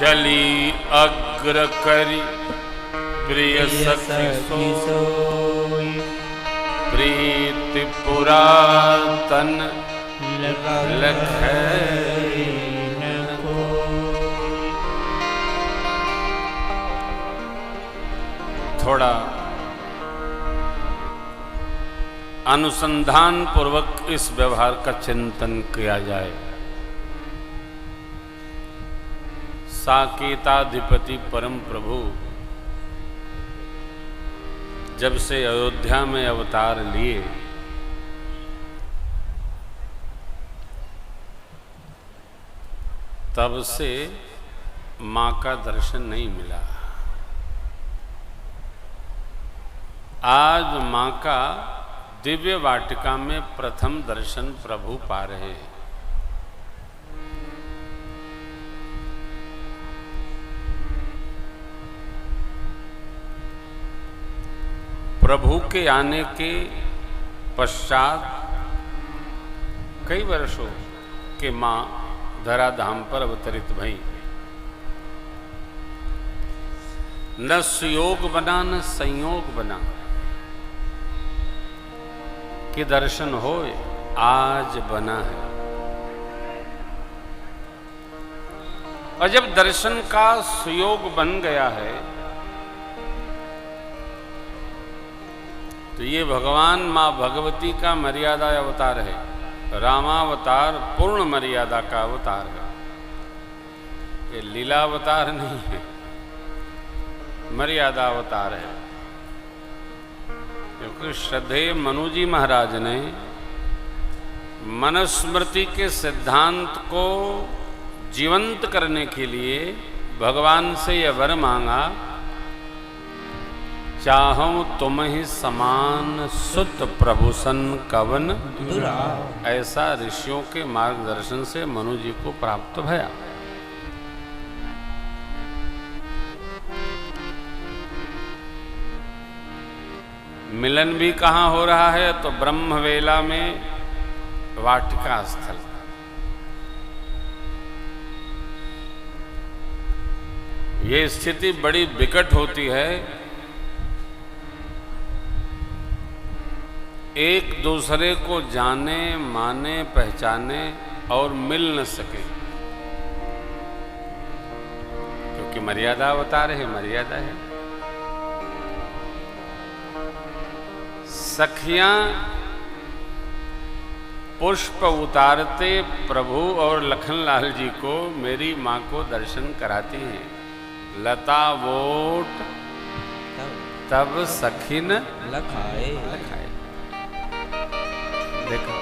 चली अग्र करी प्रिय सखी सोई, प्रीति पुरातन लखै न कोई। थोड़ा अनुसंधान पूर्वक इस व्यवहार का चिंतन किया जाए। साकेताधिपति परम प्रभु जब से अयोध्या में अवतार लिए, तब से मां का दर्शन नहीं मिला। आज मां का दिव्य वाटिका में प्रथम दर्शन प्रभु पा रहे हैं। प्रभु के आने के पश्चात कई वर्षों के मां धराधाम पर अवतरित भई। न सुयोग बना न संयोग बना कि दर्शन होए, आज बना है। और जब दर्शन का सुयोग बन गया है, तो ये भगवान मां भगवती का मर्यादा अवतार है। रामावतार पूर्ण मर्यादा का अवतार है। ये लीला अवतार नहीं है, मर्यादा अवतार है। क्योंकि श्रद्धेय मनु जी महाराज ने मनुस्मृति के सिद्धांत को जीवंत करने के लिए भगवान से यह वर मांगा, चाहूं तुम ही समान सुत प्रभु सन कवन दुरा। ऐसा ऋषियों के मार्गदर्शन से मनु जी को प्राप्त भया। मिलन भी कहाँ हो रहा है? तो ब्रह्मवेला में वाटिका स्थल। ये स्थिति बड़ी विकट होती है, एक दूसरे को जाने माने पहचाने और मिल न सके। क्योंकि मर्यादा अवतार है, मर्यादा है। सखियां पुष्प उतारते प्रभु और लखनलाल जी को, मेरी मां को दर्शन कराती हैं। लता वोट तब सखिन लखाए लखाए। देखा,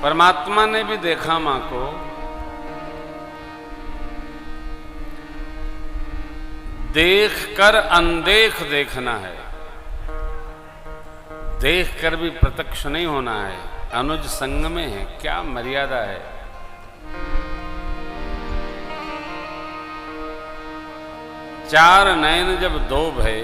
परमात्मा ने भी देखा मां को। देख कर अनदेख देखना है, देख कर भी प्रत्यक्ष नहीं होना है। अनुज संग में है, क्या मर्यादा है। चार नयन जब दो भय,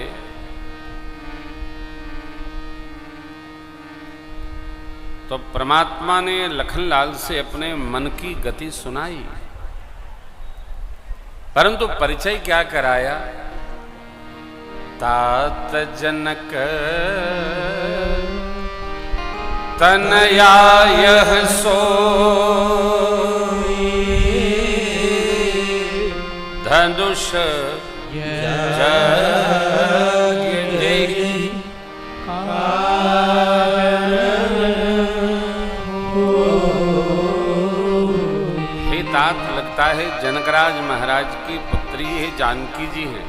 तो परमात्मा ने लखनलाल से अपने मन की गति सुनाई, परंतु परिचय क्या कराया? तात जनक तनया यह सोई, धनुष लगता है जनकराज महाराज की पुत्री है, जानकी जी हैं।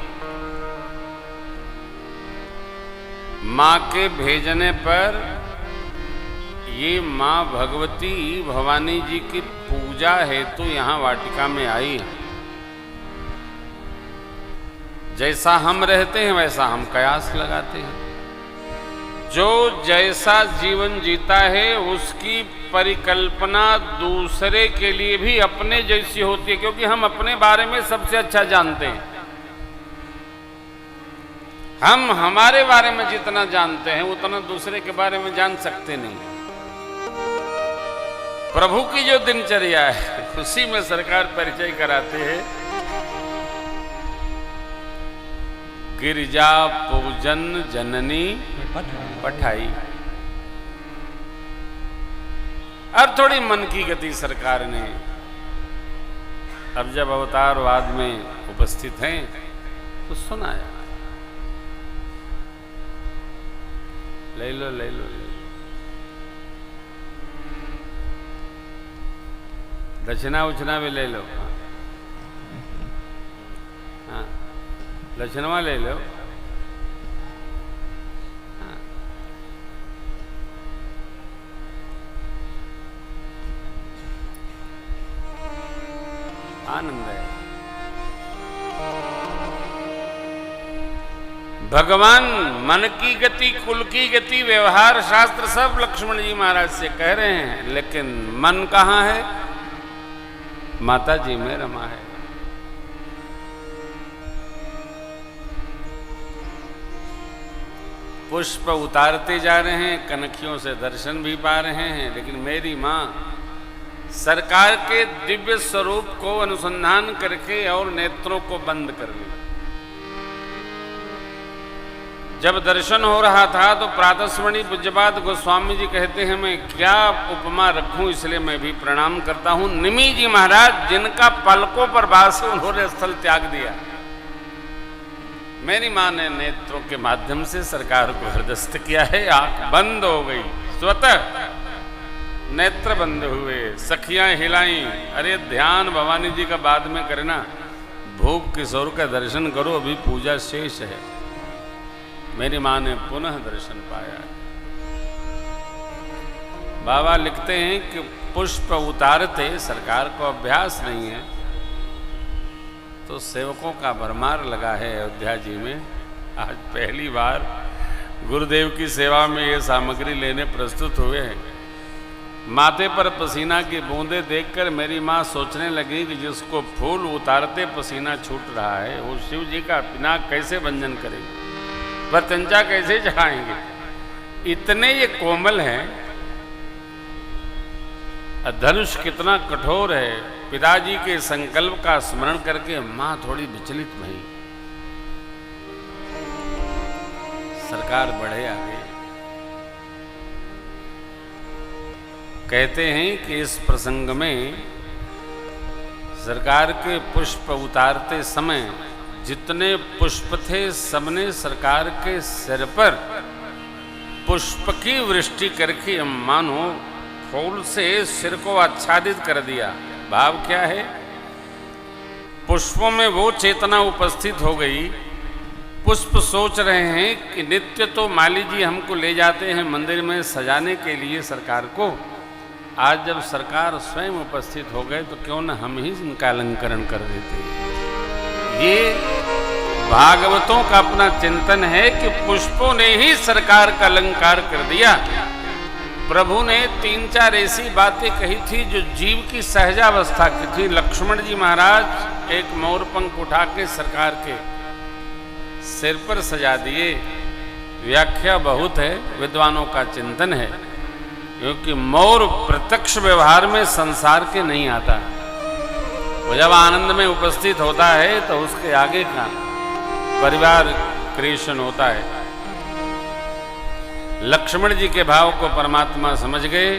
मां के भेजने पर ये मां भगवती भवानी जी की पूजा हेतु यहाँ वाटिका में आई है। जैसा हम रहते हैं वैसा हम कयास लगाते हैं। जो जैसा जीवन जीता है उसकी परिकल्पना दूसरे के लिए भी अपने जैसी होती है, क्योंकि हम अपने बारे में सबसे अच्छा जानते हैं। हम हमारे बारे में जितना जानते हैं उतना दूसरे के बारे में जान सकते नहीं। प्रभु की जो दिनचर्या है उसी में सरकार परिचय कराते हैं। गिरिजा पूजन जननी पठाई। अब थोड़ी मन की गति सरकार ने, अब जब अवतारवाद में उपस्थित हैं तो सुनाया, ले लो ले लो ले लो, दक्षिणा उछना भी ले लो, हाँ दक्षिणवा ले लो, हाँ। आनंद है। भगवान मन की गति, कुल की गति, व्यवहार शास्त्र सब लक्ष्मण जी महाराज से कह रहे हैं, लेकिन मन कहाँ है? माता जी में रमा है। पुष्प उतारते जा रहे हैं, कनखियों से दर्शन भी पा रहे हैं, लेकिन मेरी माँ सरकार के दिव्य स्वरूप को अनुसंधान करके और नेत्रों को बंद कर ली। जब दर्शन हो रहा था तो प्रातस्मरणि पूज्यपाद गोस्वामी जी कहते हैं, मैं क्या उपमा रखूं, इसलिए मैं भी प्रणाम करता हूं। निमि जी महाराज जिनका पलकों पर वास है उन्होंने स्थल त्याग दिया। मेरी मां ने नेत्रों के माध्यम से सरकार को हृदयस्थ किया है। आंख बंद हो गई, स्वतः नेत्र बंद हुए, सखियां हिलाई। अरे ध्यान भवानी जी का बाद में करना, भोग किशोर का दर्शन करो, अभी पूजा शेष है। मेरी मां ने पुनः दर्शन पाया। बाबा लिखते हैं कि पुष्प उतारते, सरकार को अभ्यास नहीं है तो सेवकों का भरमार लगा है अयोध्या जी में। आज पहली बार गुरुदेव की सेवा में ये सामग्री लेने प्रस्तुत हुए हैं। माथे पर पसीना की बूंदें देखकर मेरी माँ सोचने लगी कि जिसको फूल उतारते पसीना छूट रहा है वो शिव जी का पिनाक कैसे भंजन करेंगे, प्रत्यंचा कैसे चढ़ाएंगे। इतने ये कोमल हैं, धनुष कितना कठोर है। पिताजी के संकल्प का स्मरण करके मां थोड़ी विचलित भई। सरकार बढ़े आगे। कहते हैं कि इस प्रसंग में सरकार के पुष्प उतारते समय जितने पुष्प थे सबने सरकार के सिर पर पुष्प की वृष्टि करके मानो फूल से सिर को आच्छादित कर दिया। भाव क्या है? पुष्पों में वो चेतना उपस्थित हो गई। पुष्प सोच रहे हैं कि नित्य तो माली जी हमको ले जाते हैं मंदिर में सजाने के लिए सरकार को, आज जब सरकार स्वयं उपस्थित हो गए तो क्यों न हम ही इनका अलंकरण कर देते। ये भागवतों का अपना चिंतन है कि पुष्पों ने ही सरकार का अलंकार कर दिया। प्रभु ने 3-4 ऐसी बातें कही थी जो जीव की सहजावस्था की थी। लक्ष्मण जी महाराज एक मोरपंख उठा के सरकार के सिर पर सजा दिए। व्याख्या बहुत है, विद्वानों का चिंतन है, क्योंकि मोर प्रत्यक्ष व्यवहार में संसार के नहीं आता। वो जब आनंद में उपस्थित होता है तो उसके आगे का परिवार क्रिएशन होता है। लक्ष्मण जी के भाव को परमात्मा समझ गए।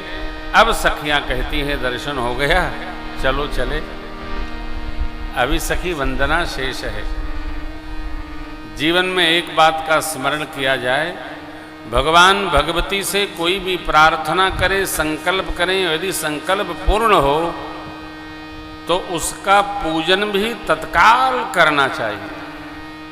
अब सखियां कहती हैं दर्शन हो गया, चलो चले। अभी सखी वंदना शेष है। जीवन में एक बात का स्मरण किया जाए, भगवान भगवती से कोई भी प्रार्थना करे, संकल्प करें, यदि संकल्प पूर्ण हो तो उसका पूजन भी तत्काल करना चाहिए।